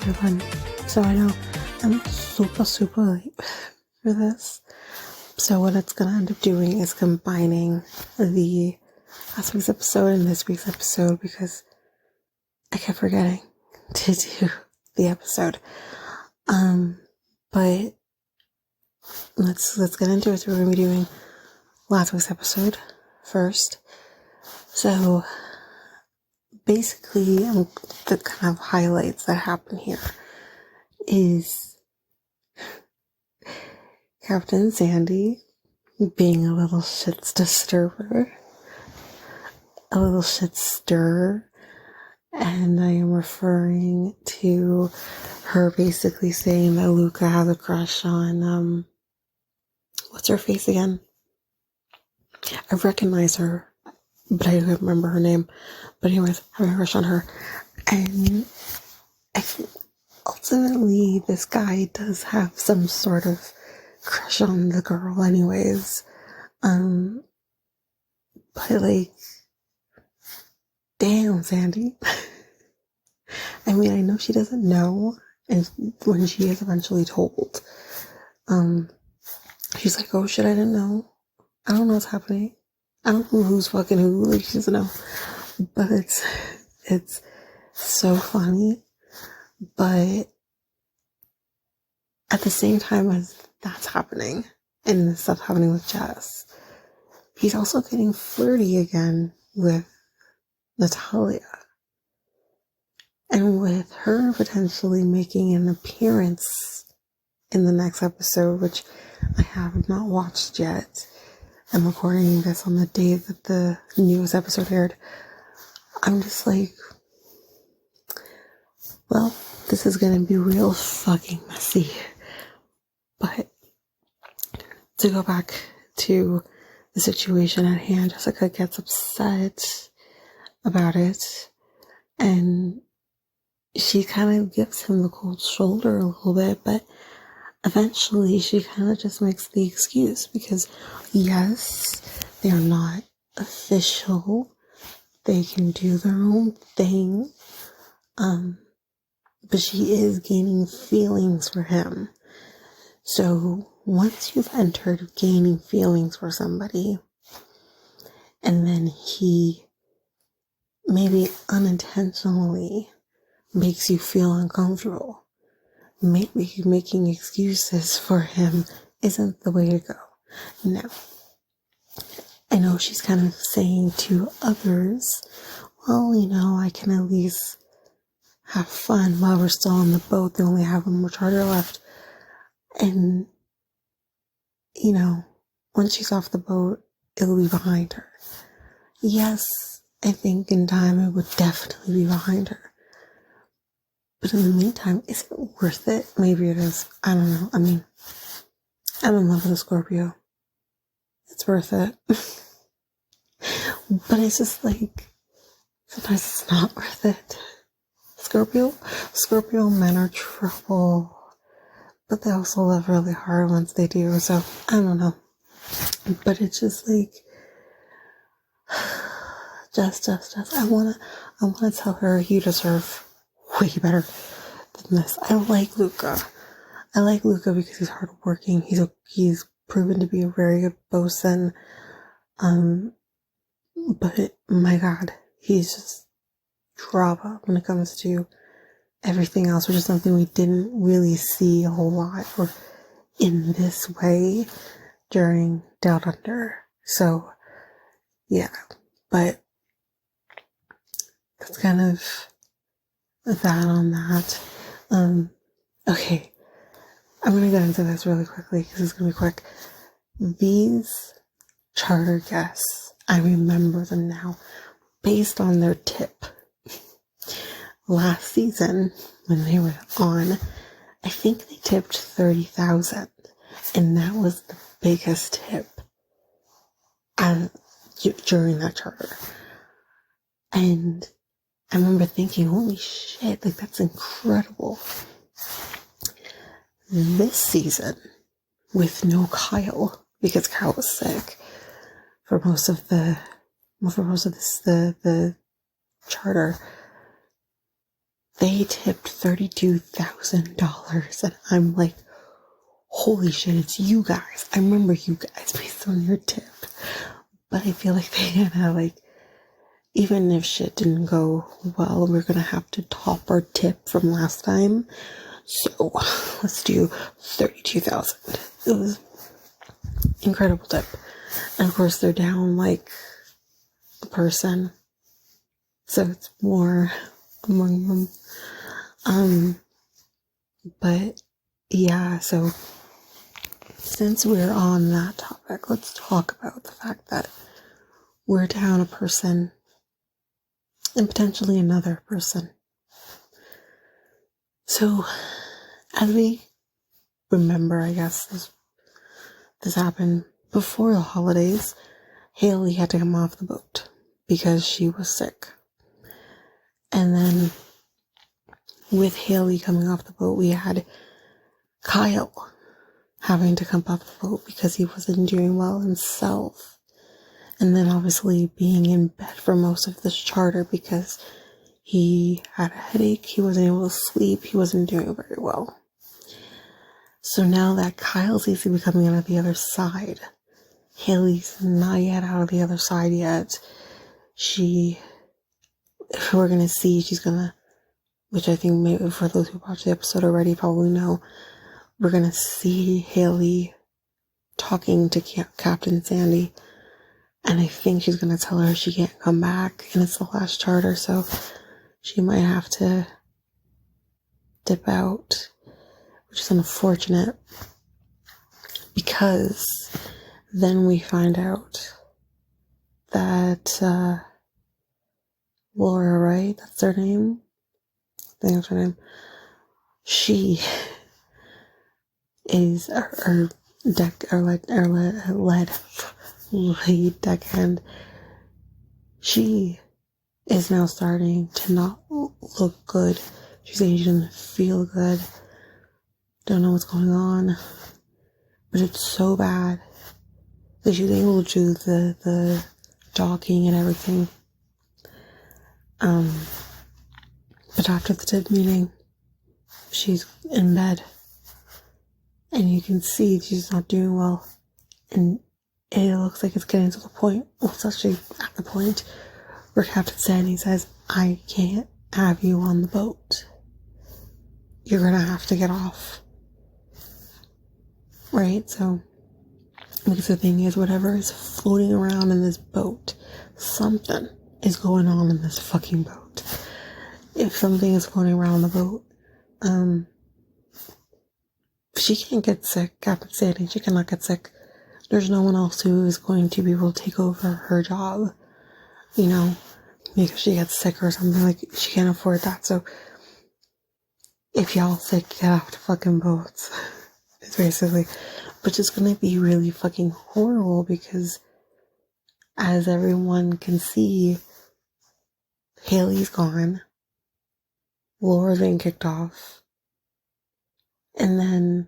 everyone. So I know I'm super late for this. So what it's gonna end up doing is combining the last week's episode and this week's episode because I kept forgetting to do the episode. But let's get into it. So we're gonna be doing last week's episode first. So basically, the kind of highlights that happen here is Captain Sandy being a little shit stirrer, and I am referring to her basically saying that Luca has a crush on, what's her face again? I recognize her, but I don't remember her name. But anyways, having a crush on her. And I think ultimately this guy does have some sort of crush on the girl anyways. But like, damn, Sandy. I mean, I know she doesn't know, and when she is eventually told, she's like, oh shit, I didn't know. I don't know what's happening. I don't know who's fucking who, like, she doesn't know. But it's so funny. But at the same time as that's happening, and the stuff happening with Jess, he's also getting flirty again with Natalia. And with her potentially making an appearance in the next episode, which I have not watched yet. I'm recording this on the day that the newest episode aired. I'm just like, well, this is gonna be real fucking messy. But to go back to the situation at hand, Jessica gets upset about it, and she kind of gives him the cold shoulder a little bit, but eventually she kind of just makes the excuse because, yes, they're not official. They can do their own thing. But she is gaining feelings for him. So once you've entered gaining feelings for somebody, and then he maybe unintentionally makes you feel uncomfortable, maybe making excuses for him isn't the way to go. Now, I know she's kind of saying to others, well, you know, I can at least have fun while we're still on the boat. They only have one more charter left. And, you know, once she's off the boat, it'll be behind her. Yes, I think in time it would definitely be behind her. But in the meantime, is it worth it? Maybe it is. I don't know. I mean, I'm in love with a Scorpio. It's worth it. But it's just like, sometimes it's not worth it. Scorpio men are trouble. But they also love really hard once they do. So, I don't know. But it's just like, just. I wanna tell her you deserve way better than this. I like Luca because he's hardworking. He's proven to be a very good bosun. But my God, he's just drama when it comes to everything else, which is something we didn't really see a whole lot or in this way during Down Under. So yeah, but that's kind of that on that. Okay, I'm gonna get into this really quickly because it's gonna be quick. These charter guests, I remember them now based on their tip. Last season, when they were on, I think they tipped $30,000, and that was the biggest tip during that charter. And I remember thinking, holy shit, like that's incredible. This season, with no Kyle, because Kyle was sick for most of the charter, They tipped $32,000, and I'm like, holy shit, it's you guys. I remember you guys based on your tip. But I feel like they gotta, like, even if shit didn't go well, we're gonna have to top our tip from last time. So let's do 32,000. It was incredible tip. And of course they're down like a person, so it's more among them. But yeah, so since we're on that topic, let's talk about the fact that we're down a person and potentially another person. So as we remember, I guess this happened before the holidays. Haley had to come off the boat because she was sick. And then with Haley coming off the boat, we had Kyle having to come off the boat because he wasn't doing well himself. And then obviously being in bed for most of this charter because he had a headache, he wasn't able to sleep, he wasn't doing very well. So now that Kyle seems to be coming out of the other side, Haley's not yet out of the other side yet. We're gonna see, she's gonna, which I think maybe for those who watched the episode already probably know, we're gonna see Haley talking to Captain Sandy, and I think she's gonna tell her she can't come back, and it's the last charter, so she might have to dip out, which is unfortunate, because then we find out that Laura, right? That's her name? I think that's her name. She is our lead deckhand. She is now starting to not look good. She's saying she doesn't feel good. Don't know what's going on. But it's so bad that she's able to do the docking and everything. But after the TID meeting, she's in bed. And you can see she's not doing well. And it looks like it's getting to the point, well, it's actually at the point where Captain Sandy says, I can't have you on the boat. You're gonna have to get off. Right? So, because the thing is, whatever is floating around in this boat, something is going on in this fucking boat. If something is floating around the boat, she can't get sick, Captain Sandy, she cannot get sick. There's no one else who is going to be able to take over her job, you know, because she gets sick or something, like, she can't afford that, so if y'all sick, get off the fucking boats. It's basically, which is gonna be really fucking horrible because, as everyone can see, Haley's gone, Laura's been kicked off, and then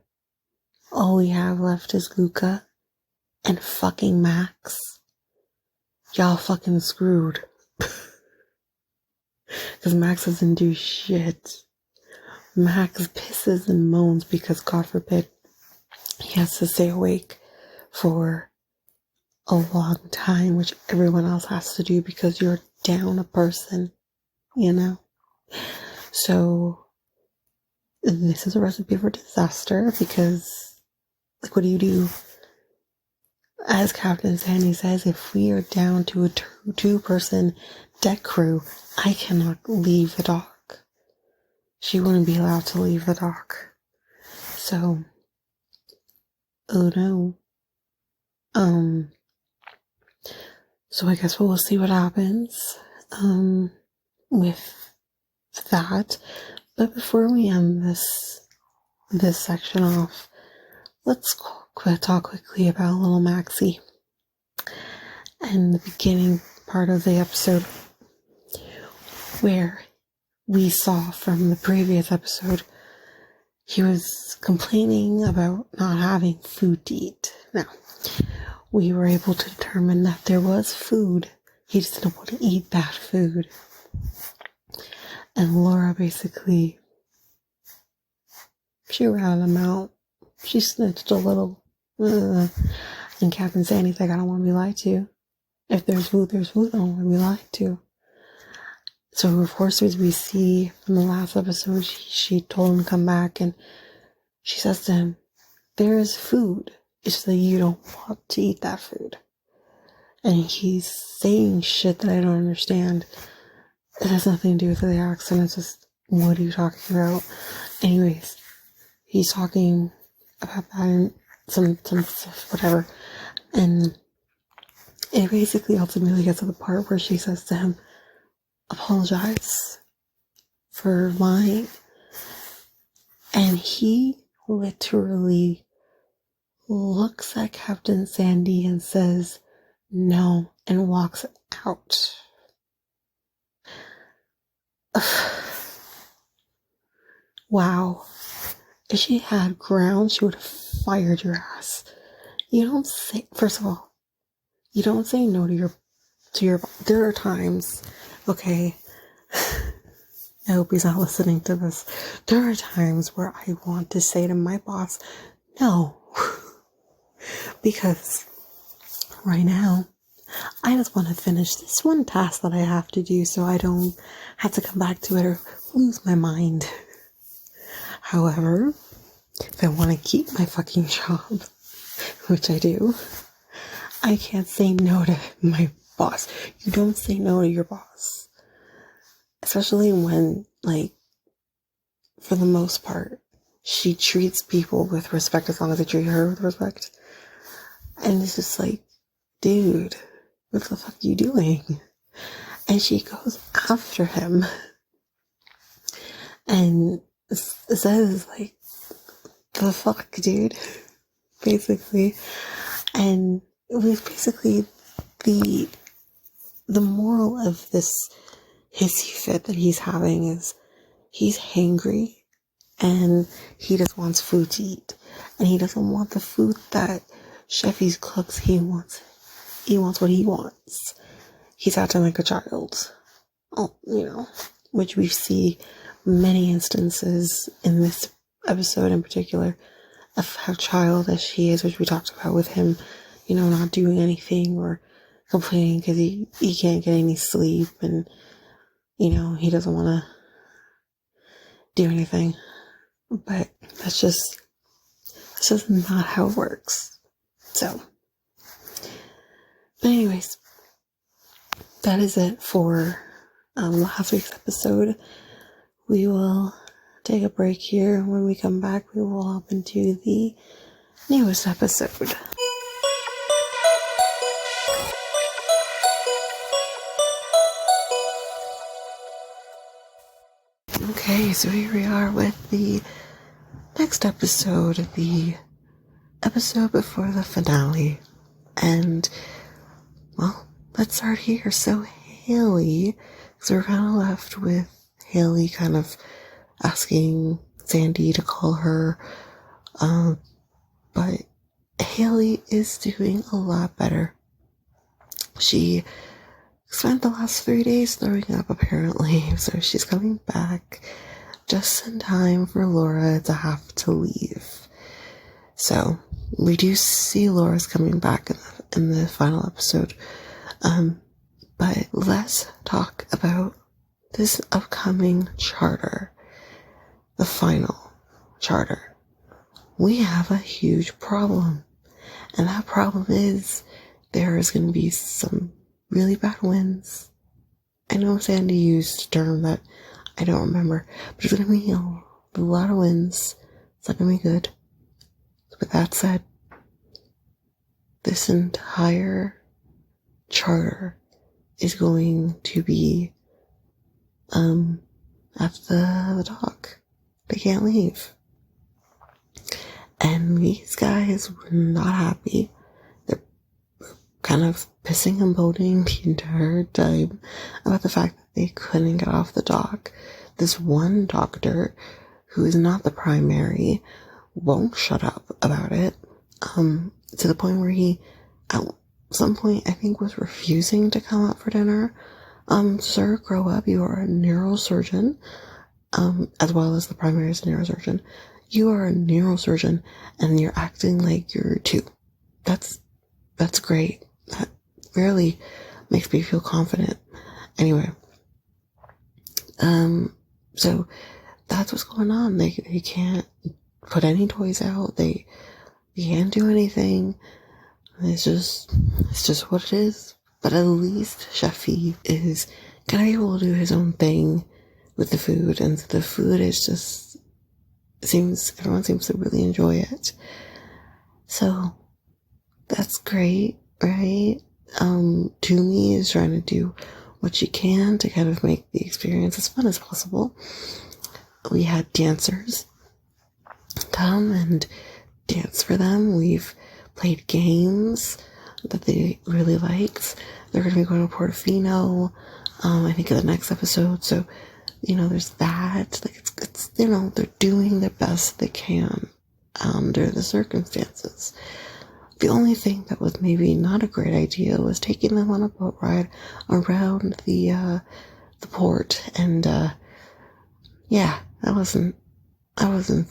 all we have left is Luca and fucking Max. Y'all fucking screwed. Because Max doesn't do shit. Max pisses and moans because, God forbid, he has to stay awake for a long time, which everyone else has to do because you're down a person, you know? So, this is a recipe for disaster because, like, what do? As Captain Sandy says, if we are down to a two-person deck crew, I cannot leave the dock. She wouldn't be allowed to leave the dock. So, oh no. So I guess we'll see what happens, with that. But before we end this section off, let's talk quickly about little Maxie and the beginning part of the episode where we saw from the previous episode he was complaining about not having food to eat. Now, we were able to determine that there was food. He just didn't want to eat that food. And Laura basically, she ratted him out. She snitched a little. And Captain Sandy's like, I don't want to be lied to. If there's food, there's food. I don't want to be lied to. So, of course, as we see from the last episode, she told him to come back, and she says to him, there is food. It's just that you don't want to eat that food. And he's saying shit that I don't understand. It has nothing to do with the accent. It's just, what are you talking about? Anyways, he's talking about that and some stuff, whatever. And it basically ultimately gets to the part where she says to him, apologize for lying. And he literally looks at Captain Sandy and says no and walks out. Wow. If she had ground, she would have fired your ass. You don't say, first of all, you don't say no to your there are times, okay, I hope he's not listening to this. There are times where I want to say to my boss, no. Because right now, I just want to finish this one task that I have to do so I don't have to come back to it or lose my mind. However, if I want to keep my fucking job, which I do, I can't say no to my boss. You don't say no to your boss. Especially when, like, for the most part, she treats people with respect as long as they treat her with respect. And it's just like, dude, what the fuck are you doing? And she goes after him. And says, like, the fuck, dude? Basically. And it was basically the moral of this hissy fit that he's having is he's hangry and he just wants food to eat. And he doesn't want the food that Chefy's cooks. He wants what he wants. He's acting like a child. Oh, which we see many instances in this episode in particular of how childish he is, which we talked about with him, not doing anything or complaining because he can't get any sleep and, he doesn't want to do anything. But that's just not how it works. So, but anyways, that is it for last week's episode. We will take a break here. When we come back, we will hop into the newest episode. Okay, so here we are with the next episode, the episode before the finale. And, well, let's start here. So Haley, so we're kind of left with Haley kind of asking Sandy to call her, but Haley is doing a lot better. She spent the last 3 days throwing up, apparently, so she's coming back just in time for Laura to have to leave. So we do see Laura's coming back in the final episode, but let's talk about this upcoming charter, the final charter. We have a huge problem, and that problem is there is going to be some really bad winds. I know Sandy used a term that I don't remember, but it's going to be a lot of winds. It's not going to be good. With that said, this entire charter is going to be at the dock. They can't leave. And these guys were not happy. They're kind of pissing and moaning the entire time about the fact that they couldn't get off the dock. This one doctor, who is not the primary, won't shut up about it, to the point where he, at some point, I think, was refusing to come out for dinner. Sir, grow up. You are a neurosurgeon, as well as the primary is a neurosurgeon. You are a neurosurgeon and you're acting like you're 2. That's great. That really makes me feel confident. Anyway, so that's what's going on. They can't put any toys out. They can't do anything. It's just what it is. But at least Chefy is gonna be able to do his own thing with the food, and the food is just everyone seems to really enjoy it. So that's great, right? Toomey is trying to do what she can to kind of make the experience as fun as possible. We had dancers come and dance for them. We've played games that they really liked. They're going to be going to Portofino, I think in the next episode. So, there's that. Like it's they're doing the best they can under the circumstances. The only thing that was maybe not a great idea was taking them on a boat ride around the port, and yeah, that wasn't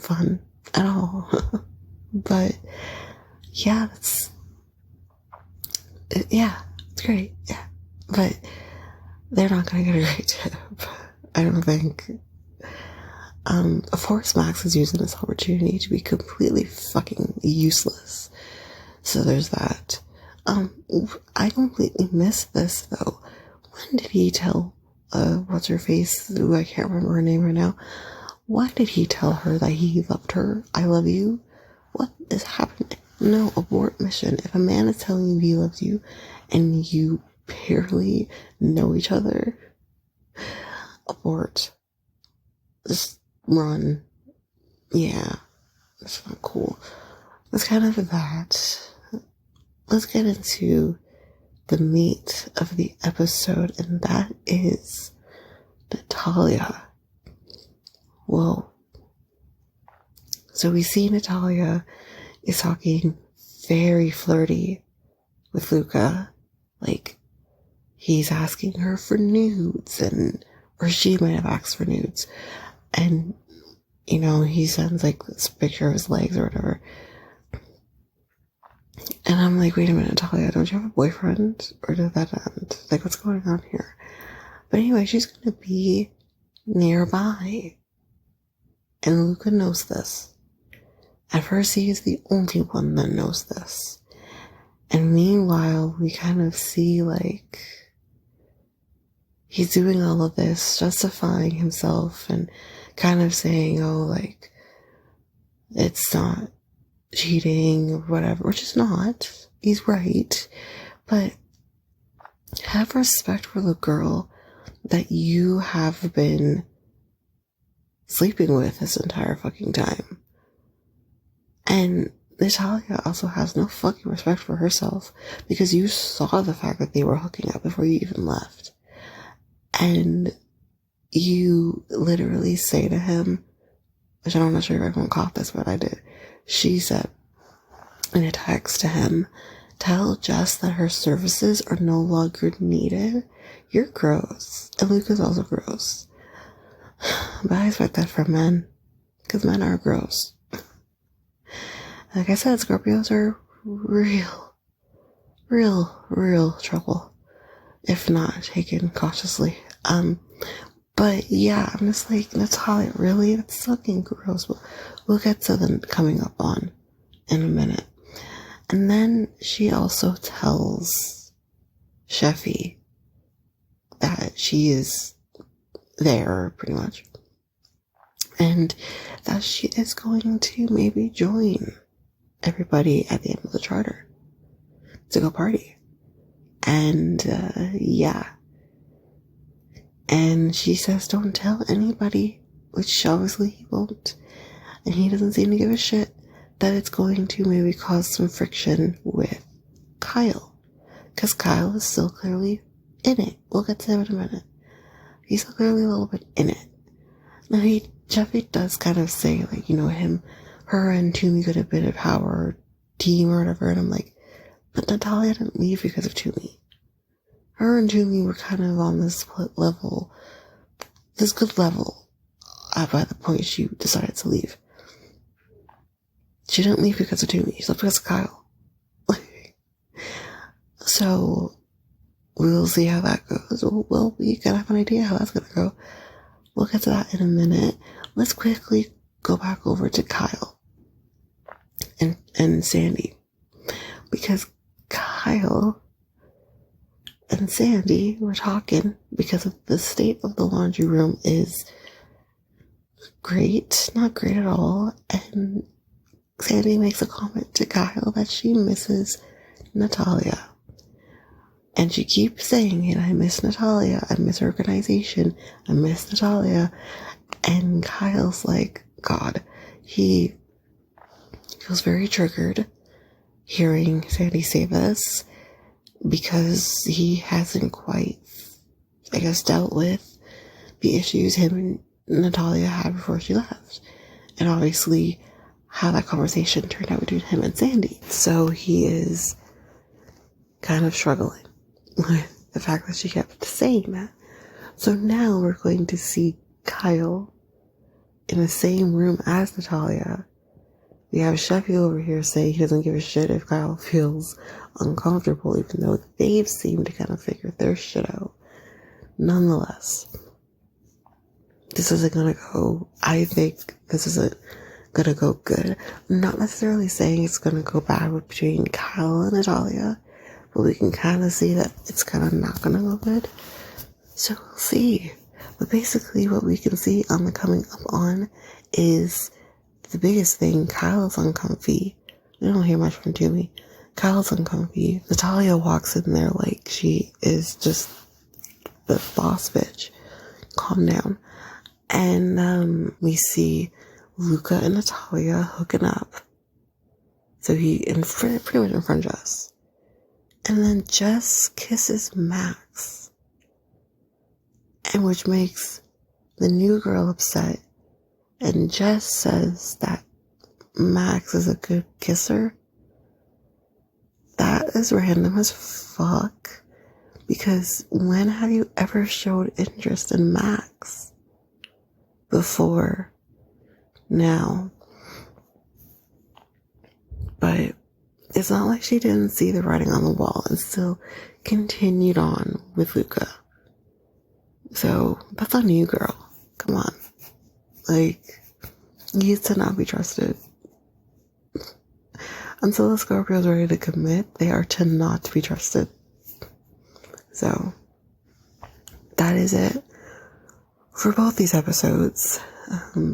fun at all. But yeah, it's great. Yeah, but they're not gonna get a great tip, I don't think. Of course, Max is using this opportunity to be completely fucking useless. So there's that. I completely missed this though. When did he tell what's her face? Ooh, I can't remember her name right now. When did he tell her that he loved her? I love you? What is happening? No, abort mission. If a man is telling you he loves you and you barely know each other, abort. Just run. Yeah, that's not cool. That's kind of that. Let's get into the meat of the episode, and that is Natalia. Whoa. So we see Natalia is talking very flirty with Luca. Like, he's asking her for nudes, or she might have asked for nudes. And, he sends like this picture of his legs or whatever. And I'm like, wait a minute, Natalia, don't you have a boyfriend? Or did that end? Like, what's going on here? But anyway, she's going to be nearby. And Luca knows this. At first, he is the only one that knows this. And meanwhile, we kind of see, like, he's doing all of this, justifying himself and kind of saying, oh, like, it's not cheating or whatever, which is not. He's right. But have respect for the girl that you have been sleeping with this entire fucking time. And Natalia also has no fucking respect for herself, because you saw the fact that they were hooking up before you even left. And you literally say to him, which I'm not sure if everyone caught this, but I did. She said in a text to him, tell Jess that her services are no longer needed. You're gross. And Luca's also gross. But I expect that from men, because men are gross. Like I said, Scorpios are real trouble, if not taken cautiously. But yeah, I'm just like, Natalia, really? That's fucking gross. We'll get to them coming up on in a minute. And then she also tells Chefy that she is there, pretty much. And that she is going to maybe join everybody at the end of the charter to go party. And, yeah. And she says, don't tell anybody, which obviously he won't. And he doesn't seem to give a shit that it's going to maybe cause some friction with Kyle. Because Kyle is still clearly in it. We'll get to him in a minute. He's still clearly a little bit in it. Now, Jeffy does kind of say, like, her and Toomey could have been a power team or whatever. And I'm like, but Natalia didn't leave because of Toomey. her and Julie were kind of on this level, this good level, by the point she decided to leave. She didn't leave because of Toomey, she left because of Kyle. So, we'll see how that goes. Well, we kind of have an idea how that's gonna go. We'll get to that in a minute. Let's quickly go back over to Kyle and Sandy. Because Kyle and Sandy were talking because of the state of the laundry room is great, not great at all. And Sandy makes a comment to Kyle that she misses Natalia. And she keeps saying it, I miss Natalia, I miss organization, I miss Natalia. And Kyle's like, God, he feels very triggered hearing Sandy say this because he hasn't quite, I guess, dealt with the issues him and Natalia had before she left. And obviously how that conversation turned out between him and Sandy. So he is kind of struggling with the fact that she kept saying that. So now we're going to see Kyle in the same room as Natalia. We have Sheffy over here saying he doesn't give a shit if Kyle feels uncomfortable, even though they've seemed to kind of figure their shit out. Nonetheless, this isn't gonna go, I think this isn't gonna go good. I'm not necessarily saying it's gonna go bad between Kyle and Natalia, but we can kind of see that it's kind of not gonna go good. So we'll see. But basically what we can see on the coming up on is the biggest thing. Kyle's uncomfy. We don't hear much from Toomey. Kyle's uncomfy. Natalia walks in there like she is just the boss bitch. Calm down. And we see Luca and Natalia hooking up. So pretty much in front of Jess. And then Jess kisses Max. And which makes the new girl upset. And Jess says that Max is a good kisser. That is random as fuck. Because when have you ever showed interest in Max? Before now. But it's not like she didn't see the writing on the wall and still continued on with Luca. So that's on you, girl. Come on. Like, he used to not be trusted. Until the Scorpio's ready to commit, they are to not be trusted. So, that is it for both these episodes.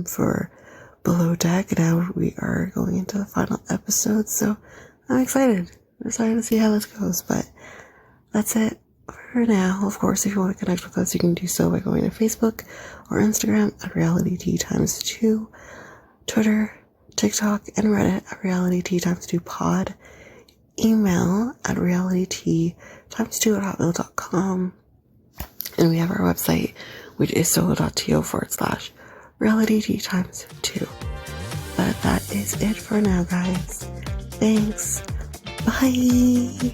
For Below Deck, now we are going into the final episode, so I'm excited. I'm excited to see how this goes, but that's it for now. Of course, if you want to connect with us, you can do so by going to Facebook or Instagram at realityt2, Twitter, TikTok, and Reddit at realityt2pod, email at realityt2@hotmail.com, and we have our website, which is solo.to/realityt2. But that is it for now, guys. Thanks. Bye.